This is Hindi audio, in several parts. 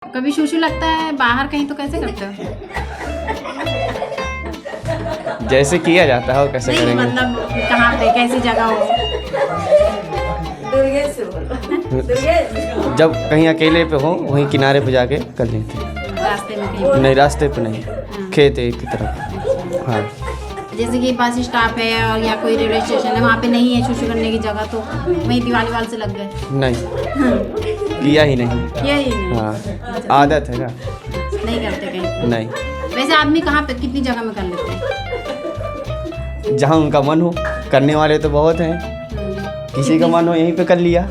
कभी शूशू लगता है बाहर कहीं तो कैसे करते हो? जैसे किया जाता है और कैसे नहीं करेंगे। मतलब कहाँ पे कैसी जगह हो? जब कहीं अकेले पे हो वहीं किनारे पे जाके कर लेते हैं। रास्ते में कहीं? नहीं रास्ते पे नहीं, खेत है की तरफ। हाँ जैसे कि बस स्टॉप है और या कोई रेलवे स्टेशन है, वहाँ पे नहीं है शूशू करने की जगह, तो वहीं दीवाली वाल से लग गए? नहीं, किया ही नहीं। यही नहीं? हाँ आदत है ना। नहीं करते कहीं? नहीं, वैसे आदमी कहाँ पे कितनी जगह में कर लेते हैं? जहाँ उनका मन हो। करने वाले तो बहुत हैं, किसी का मन हो यहीं पे कर लिया।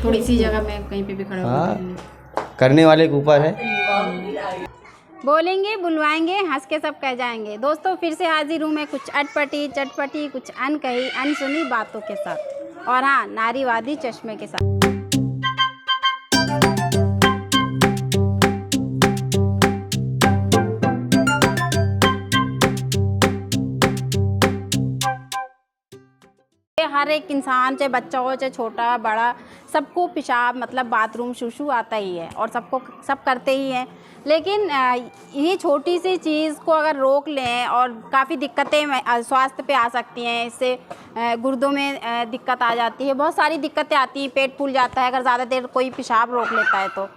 थोड़ी सी जगह में कहीं पे भी खड़ा हो। हाँ करने वाले के ऊपर है। बोलेंगे बुलवाएंगे हंस के सब कह जाएंगे। दोस्तों फिर से हाजिर हूँ मैं कुछ अटपटी चटपटी कुछ अनकही अनसुनी बातों के साथ, और हाँ नारीवादी चश्मे के साथ। हर एक इंसान चाहे बच्चा हो चाहे छोटा बड़ा सबको पेशाब मतलब बाथरूम शूशू आता ही है और सब करते ही हैं। लेकिन ये छोटी सी चीज़ को अगर रोक लें और काफ़ी दिक्कतें स्वास्थ्य पे आ सकती हैं। इससे गुर्दों में दिक्कत आ जाती है, बहुत सारी दिक्कतें आती हैं, पेट फूल जाता है अगर ज़्यादा देर कोई पेशाब रोक लेता है तो।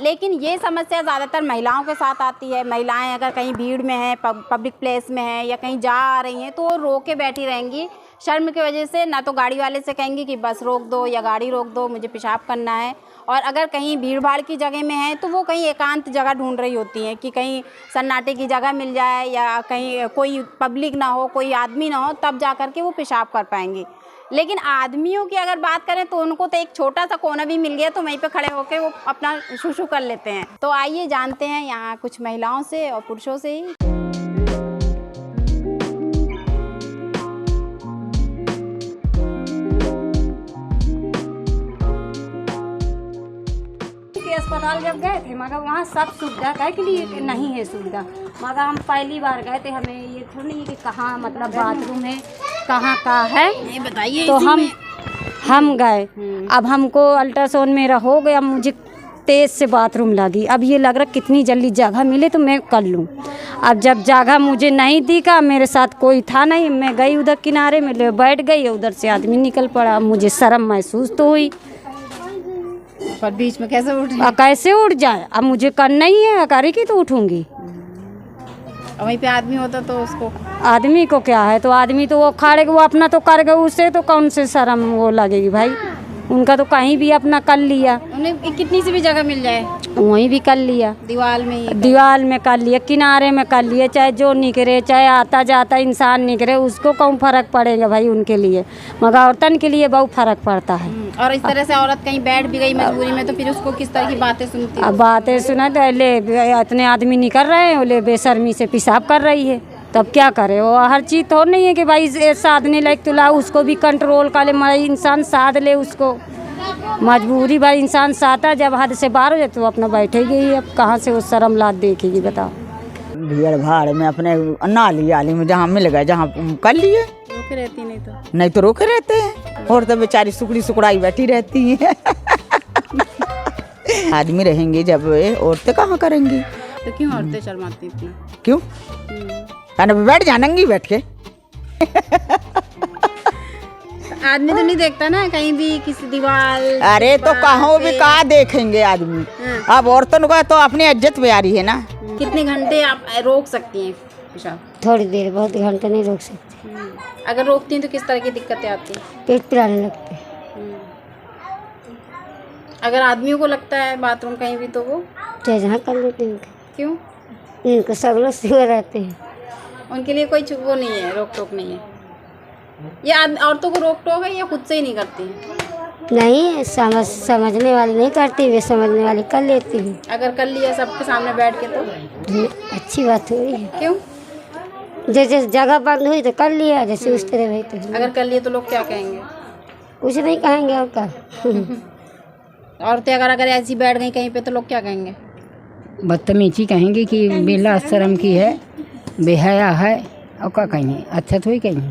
लेकिन ये समस्या ज़्यादातर महिलाओं के साथ आती है। महिलाएं अगर कहीं भीड़ में हैं, पब्लिक प्लेस में हैं या कहीं जा आ रही हैं तो वो रो के बैठी रहेंगी शर्म की वजह से। ना तो गाड़ी वाले से कहेंगी कि बस रोक दो या गाड़ी रोक दो, मुझे पेशाब करना है। और अगर कहीं भीड़ भाड़ की जगह में है तो वो कहीं एकांत जगह ढूंढ रही होती हैं कि कहीं सन्नाटे की जगह मिल जाए या कहीं कोई पब्लिक ना हो, कोई आदमी ना हो, तब जा कर के वो पेशाब कर पाएंगी। लेकिन आदमियों की अगर बात करें तो उनको तो एक छोटा सा कोना भी मिल गया तो वहीं पे खड़े होकर वो अपना शूशू कर लेते हैं। तो आइए जानते हैं यहाँ कुछ महिलाओं से और पुरुषों से ही। अस्पताल जब गए थे मगर वहाँ सब सुविधा है के लिए नहीं है सुविधा। मगर हम पहली बार गए थे, हमें ये थोड़ी नहीं कि कहाँ मतलब बाथरूम है कहाँ का है ये बताइए। तो हम गए। अब हमको अल्ट्रासाउंड मेरा हो गया, मुझे तेज़ से बाथरूम लगी। अब ये लग रहा कितनी जल्दी जगह मिले तो मैं कर लूँ। अब जब जगह मुझे नहीं दिखा, मेरे साथ कोई था नहीं, मैं गई उधर किनारे में ले बैठ गई, उधर से आदमी निकल पड़ा। मुझे शर्म महसूस तो हुई पर बीच में कैसे उठ कैसे उठ जाए। अब मुझे करना ही है, करेगी तो उठूंगी। वहीं पे आदमी होता तो उसको आदमी को क्या है, तो आदमी तो वो खाड़ेगा, वो अपना तो कर गए, उससे तो कौन से शर्म वो लगेगी भाई। उनका तो कहीं भी अपना कर लिया, उन्हें कितनी सी भी जगह मिल जाए वहीं भी कर लिया। दीवार में ही दीवार में कर लिया, किनारे में कर लिया, चाहे जो निकले, चाहे आता जाता इंसान निकले, उसको कौन फर्क पड़ेगा भाई उनके लिए। मगर औरतन के लिए बहुत फर्क पड़ता है। और इस तरह से औरत कहीं बैठ भी गई मजबूरी में तो फिर उसको किस तरह की बातें सुनती है? अब बातें सुना तो ले इतने आदमी निकल रहे हैं, ले बेशर्मी से पेशाब कर रही है, तब क्या करे। वो हर चीज़ तो नहीं है कि भाई साधने लायक तो ला, उसको भी कंट्रोल कर ले, मरे इंसान साध ले उसको। मजबूरी भाई इंसान साता, जब हद से बाहर हो जाए तो अपना बैठेगी ही। अब कहाँ से वो शर्म लाद देखेगी बताओ। भीड़ भाड़ में अपने नाली आली में जहाँ मिल गए जहाँ कर लिए। रोके रहती नहीं तो रोके रहते हैं, और तो बेचारी सुकड़ी सुकड़ाई बैठी रहती है। आदमी रहेंगे जब, औरतें कहाँ करेंगी। तो क्यों औरतें शर्माती इतना? क्यों बैठ जानेंगी बैठ के। आदमी तो नहीं देखता ना कहीं भी किसी दीवार। अरे तो कहाँ भी कहाँ देखेंगे आदमी। अब औरतों का तो अपनी इज्जत पे आ रही है ना। कितने घंटे आप रोक सकती हैं पेशाब? थोड़ी देर, बहुत घंटे नहीं रोक सकते। अगर रोकती हैं तो किस तरह की दिक्कतें आती हैं? पेट पिराने लगते। अगर आदमियों को लगता है बाथरूम कहीं भी तो वो चाहे जहाँ कर लेते हैं। क्यों? इनको सब लोग सिवा रहते हैं, उनके लिए कोई वो नहीं है, रोक टोक नहीं है। ये औरतों को रोक टोक है या खुद से ही नहीं करती हैं? नहीं समझने वाली नहीं करती, वे समझने वाली कर लेती हैं। अगर कर लिया सबके सामने बैठ के तो अच्छी बात हो रही है। क्यों? जैसे जगह बंद हुई तो कर लिया, जैसे उस तरह भाई तो अगर कर लिए तो लोग क्या कहेंगे? कुछ नहीं कहेंगे और क्या। औरतें अगर ऐसी बैठ गई कहीं पे तो लोग क्या कहेंगे? बदतमीजी कहेंगे कि बेला शर्म की है, बेहया है, और क्या कहेंगे। अच्छा तो ही कहेंगे,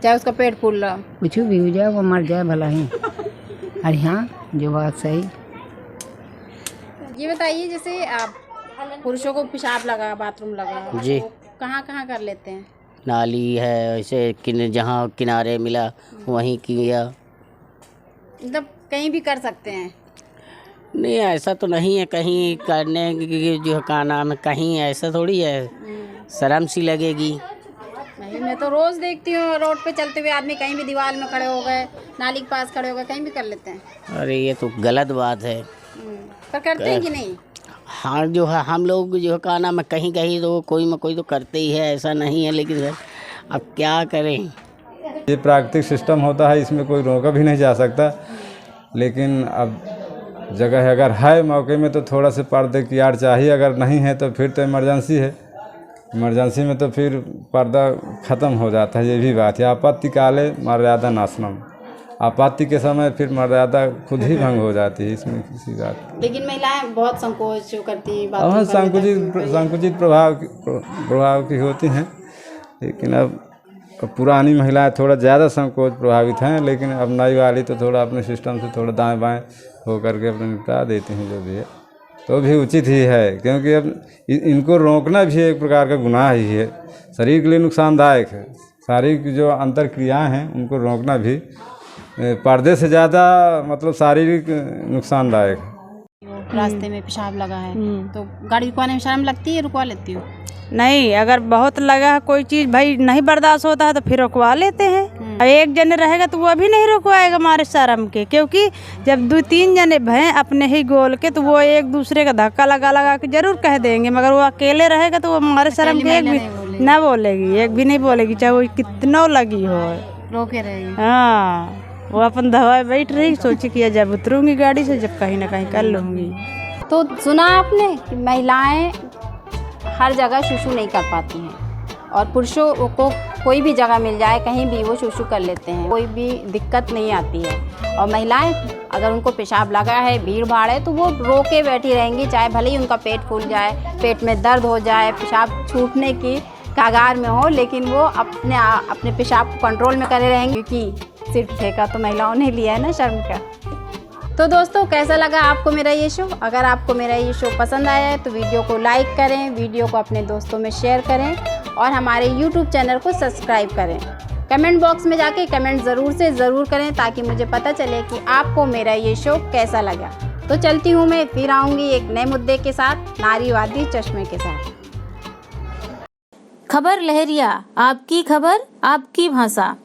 चाहे उसका पेट फूल रहा, कुछ भी हो जाए, वो मर जाए भला ही। अरे हाँ जो बात सही। ये बताइए, जैसे आप पुरुषों को पेशाब लगा, बाथरूम लगा, जी। तो कहाँ कहाँ कर लेते हैं? नाली है, ऐसे जहाँ किनारे मिला वहीं किया। मतलब कहीं भी कर सकते हैं? नहीं, ऐसा तो नहीं है कहीं करने की, जो का नाम है, कहीं ऐसा थोड़ी है, शर्म सी लगेगी। नहीं, मैं तो रोज देखती हूँ रोड पे चलते हुए आदमी कहीं भी दीवार में खड़े हो गए, नाली के पास खड़े हो गए, कहीं भी कर लेते हैं। अरे ये तो गलत बात है। पर करते हैं कि नहीं? हाँ, जो है हम लोग जो का नाम है, कहीं कहीं तो कोई में कोई तो करते ही है, ऐसा नहीं है, लेकिन सर अब क्या करें। ये प्राकृतिक सिस्टम होता है, इसमें कोई रोका भी नहीं जा सकता। लेकिन अब जगह अगर है मौके में तो थोड़ा से पर्दे की आड़ चाहिए, अगर नहीं है तो फिर तो इमरजेंसी है। इमरजेंसी में तो फिर पर्दा ख़त्म हो जाता है। ये भी बात है, आपत्ति काले मर्यादा नाशनम। आपत्ति के समय फिर मर्यादा खुद ही भंग हो जाती है, इसमें किसी बात। लेकिन महिलाएं बहुत संकोच करती हैं, हाँ, संकुचित प्रभाव की होती हैं। लेकिन अब पुरानी महिलाएं थोड़ा ज़्यादा संकोच प्रभावित हैं, लेकिन अब नई वाली तो थोड़ा अपने सिस्टम से थोड़ा दाएं बाएं हो करके अपने निपटा देती हैं जो भी है, तो भी उचित ही है। क्योंकि अब इनको रोकना भी एक प्रकार का गुनाह ही है, शरीर के लिए नुकसानदायक है। शारीरिक जो अंतर क्रियाएँ हैं उनको रोकना भी पर्दे से ज़्यादा मतलब शारीरिक नुकसानदायक है। रास्ते में पेशाब लगा है तो गाड़ी रुकवाने में शर्म लगती है, रुकवा लेती हूँ? नहीं, अगर बहुत लगा है कोई चीज़, भाई नहीं बर्दाश्त होता है तो फिर रुकवा लेते हैं। अब एक जने रहेगा तो वो भी नहीं रुकवाएगा हमारे शर्म के, क्योंकि जब 2-3 जने हैं अपने ही गोल के तो वो एक दूसरे का धक्का लगा लगा के जरूर कह देंगे, मगर वो अकेले रहेगा तो वो हमारे शर्म के एक भी ना बोलेगी, एक भी नहीं बोलेगी, चाहे वो कितना लगी हो, रोके रहेगी। हाँ, वो अपन दवा बैठ रही, सोची कि जब उतरूंगी गाड़ी से जब कहीं ना कहीं कर लूँगी। तो सुना आपने कि महिलाएं हर जगह शुशु नहीं कर पाती हैं और पुरुषों को कोई भी जगह मिल जाए कहीं भी वो शुशु कर लेते हैं, कोई भी दिक्कत नहीं आती है। और महिलाएं अगर उनको पेशाब लगा है, भीड़ भाड़ है, तो वो रोके बैठी रहेंगी, चाहे भले ही उनका पेट फूल जाए, पेट में दर्द हो जाए, पेशाब छूटने की कागार में हो, लेकिन वो अपने पेशाब को कंट्रोल में करे रहेंगे, क्योंकि सिर्फ ठेका तो महिलाओं ने लिया है ना शर्म का। तो दोस्तों, कैसा लगा आपको मेरा ये शो? अगर आपको मेरा ये शो पसंद आया है तो वीडियो को लाइक करें, वीडियो को अपने दोस्तों में शेयर करें और हमारे YouTube चैनल को सब्सक्राइब करें। कमेंट बॉक्स में जाके कमेंट ज़रूर करें ताकि मुझे पता चले कि आपको मेरा ये शो कैसा लगा। तो चलती हूँ मैं, फिर आऊँगी एक नए मुद्दे के साथ, नारीवादी चश्मे के साथ। खबर लहरिया, आपकी खबर आपकी भाषा।